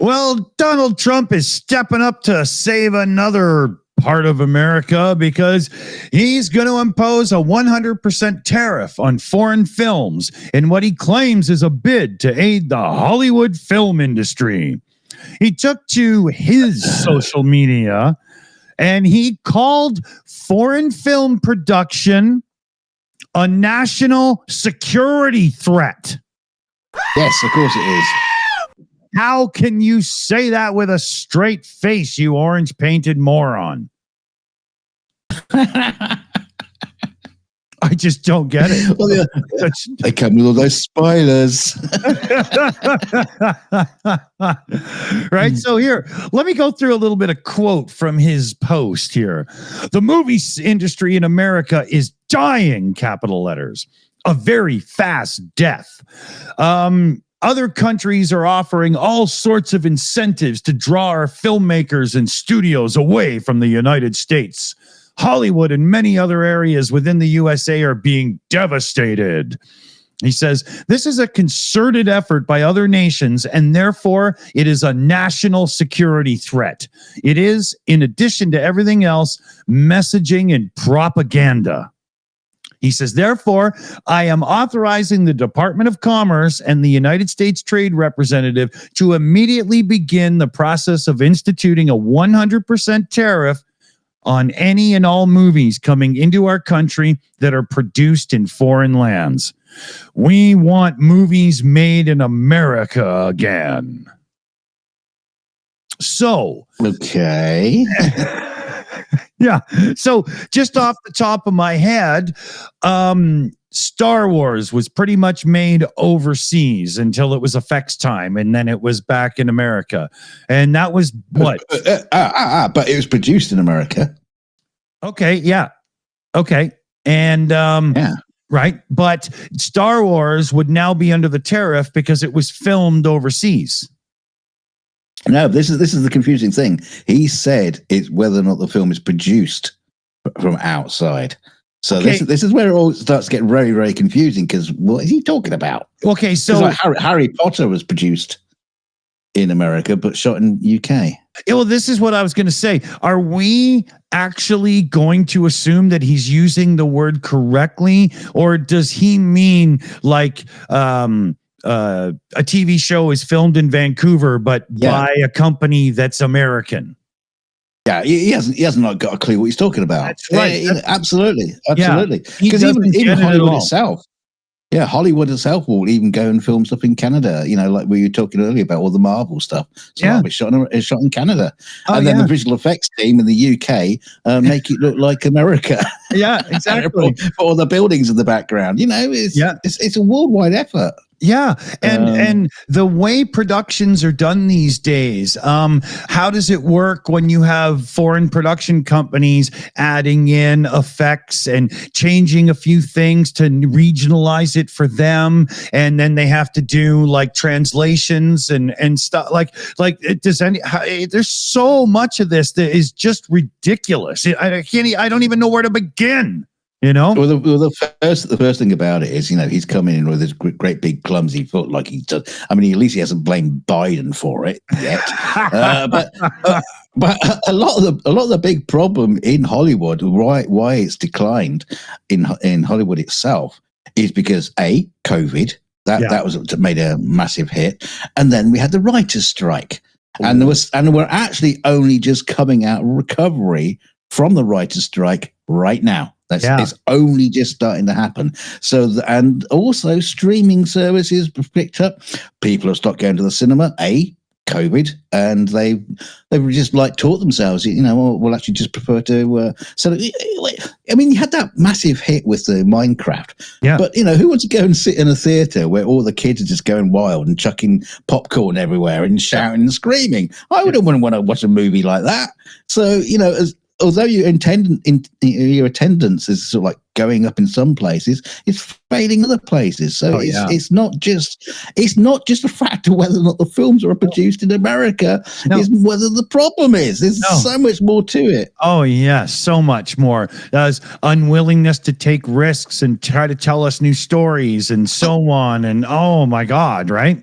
Well, Donald Trump is stepping up to save another part of America because he's going to impose a 100% tariff on foreign films in what he claims is a bid to aid the Hollywood film industry. He took to his social media and he called foreign film production a national security threat. Yes, of course it is. How can you say that with a straight face, you orange-painted moron? I just don't get it. Well, yeah, they come with all those spoilers. Right? So here, let me go through a little bit of quote from his post here. The movie industry in America is dying, capital letters. A very fast death. Other countries are offering all sorts of incentives to draw our filmmakers and studios away from the United States. Hollywood and many other areas within the USA are being devastated. He says, this is a concerted effort by other nations, and therefore it is a national security threat. It is, in addition to everything else, messaging and propaganda. He says, therefore, I am authorizing the Department of Commerce and the United States Trade Representative to immediately begin the process of instituting a 100% tariff on any and all movies coming into our country that are produced in foreign lands. We want movies made in America again. So, okay. Yeah. So just off the top of my head, Star Wars was pretty much made overseas until it was effects time, and then it was back in America. And that was what? But it was produced in America. Okay. Yeah. Okay. And yeah. Right. But Star Wars would now be under the tariff because it was filmed overseas. No, this is the confusing thing. He said it's whether or not the film is produced from outside. So okay. this is where it all starts to get very, very confusing, because what is he talking about? Okay, so like Harry Potter was produced in America but shot in UK. Well, this is what I was going to say. Are we actually going to assume that he's using the word correctly, or does he mean like a TV show is filmed in Vancouver, but by a company that's American? Yeah, he hasn't got a clue what he's talking about. That's right. Absolutely. Because even Hollywood itself, Hollywood itself will even go and film stuff in Canada. You know, like we were talking earlier about all the Marvel stuff. So it's shot in Canada, and then the visual effects team in the UK make it look like America. Yeah, exactly. For all the buildings in the background. You know, it's a worldwide effort. Yeah. And the way productions are done these days, how does it work when you have foreign production companies adding in effects and changing a few things to regionalize it for them? And then they have to do like translations and stuff there's so much of this that is just ridiculous. I don't even know where to begin. You know, well, the first thing about it is, you know, he's coming in with his great big clumsy foot, like he does. I mean, at least he hasn't blamed Biden for it yet. But a lot of the big problem in Hollywood, why it's declined in Hollywood itself, is because COVID that made a massive hit, and then we had the writers' strike, and we're actually only just coming out of recovery from the writers' strike right now. It's only just starting to happen. So, and also streaming services have picked up. People have stopped going to the cinema. COVID, and they've just like taught themselves, you know, we'll actually just prefer to. So, I mean, you had that massive hit with the Minecraft, but you know, who wants to go and sit in a theater where all the kids are just going wild and chucking popcorn everywhere and shouting and screaming? I wouldn't want to watch a movie like that. So, you know, although your attendance is sort of like going up in some places, it's failing other places. So it's not just a fact of whether or not the films are produced in America. It's whether the problem is. There's so much more to it. Oh yeah, so much more. There's unwillingness to take risks and try to tell us new stories and so on. And oh my God, right?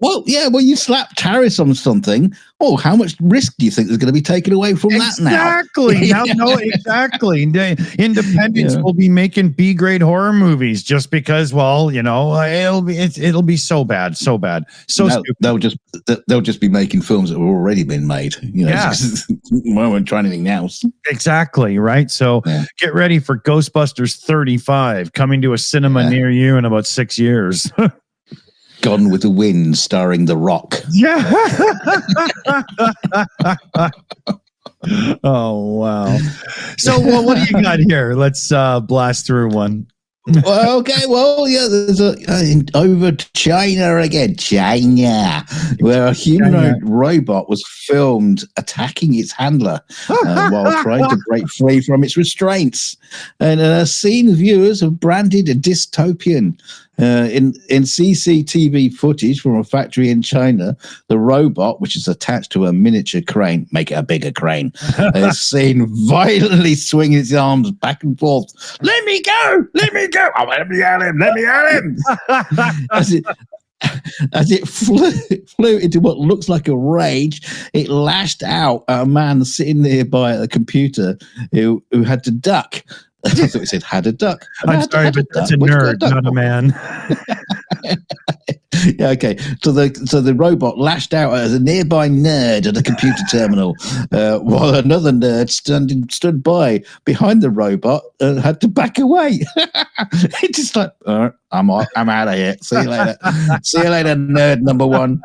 Well, yeah, well, you slap tariffs on something. Oh, how much risk do you think is going to be taken away from that now? Exactly. Independents will be making B-grade horror movies just because, well, it'll be so bad. So no, they'll just be making films that have already been made. Won't try anything else. Exactly, right? So get ready for Ghostbusters 35 coming to a cinema near you in about 6 years. Gone with the Wind, starring The Rock. Yeah. Oh, wow. So, well, what do you got here? Let's blast through one. Well, okay, well, yeah, there's over to China again, China, where a humanoid robot was filmed attacking its handler while trying to break free from its restraints. And a scene viewers have branded a dystopian. In CCTV footage from a factory in China, the robot, which is attached to a miniature crane, make it a bigger crane, is seen violently swinging its arms back and forth. Let me go! Let me go! Oh, let me at him! Let me at him! As it flew into what looks like a rage, it lashed out at a man sitting nearby at a computer who had to duck. I thought it said had a duck. I'm sorry, but that's a nerd, not a man. Yeah, okay. So the robot lashed out at a nearby nerd at a computer terminal, while another nerd stood by behind the robot and had to back away. It's just like, I'm out of here. See you later. See you later, nerd number one.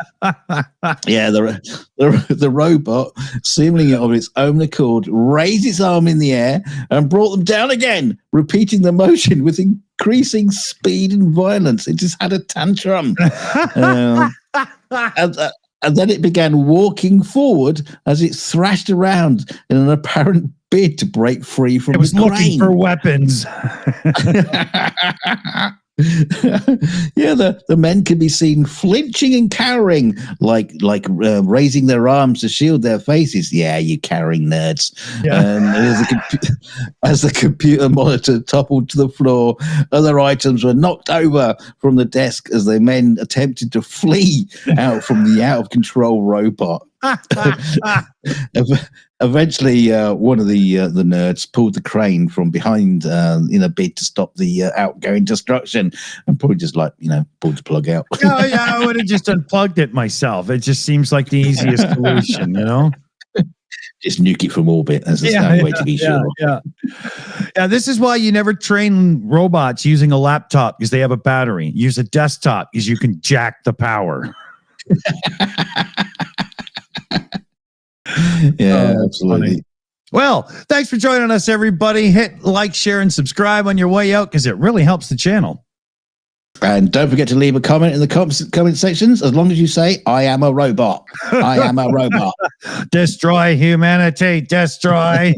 Yeah, the robot, seemingly of its own accord, raised its arm in the air and brought them down again, repeating the motion with increasing speed and violence. It just had a tantrum. And then it began walking forward as it thrashed around in an apparent bid to break free from it was the crane. Looking for weapons. Yeah, the men can be seen flinching and cowering, like raising their arms to shield their faces. Yeah, you cowering nerds. Yeah. As the computer monitor toppled to the floor, other items were knocked over from the desk as the men attempted to flee out from the out of control robot. Eventually, one of the nerds pulled the crane from behind in a bid to stop the outgoing destruction, and probably just pulled the plug out. Yeah, I would have just unplugged it myself. It just seems like the easiest solution, Just nuke it from orbit. That's the only way to be sure. Yeah, this is why you never train robots using a laptop, because they have a battery. Use a desktop because you can jack the power. Yeah, absolutely. Funny. Well, thanks for joining us, everybody. Hit like, share, and subscribe on your way out because it really helps the channel. And don't forget to leave a comment in the comment sections, as long as you say, I am a robot. I am a robot. Destroy humanity. Destroy.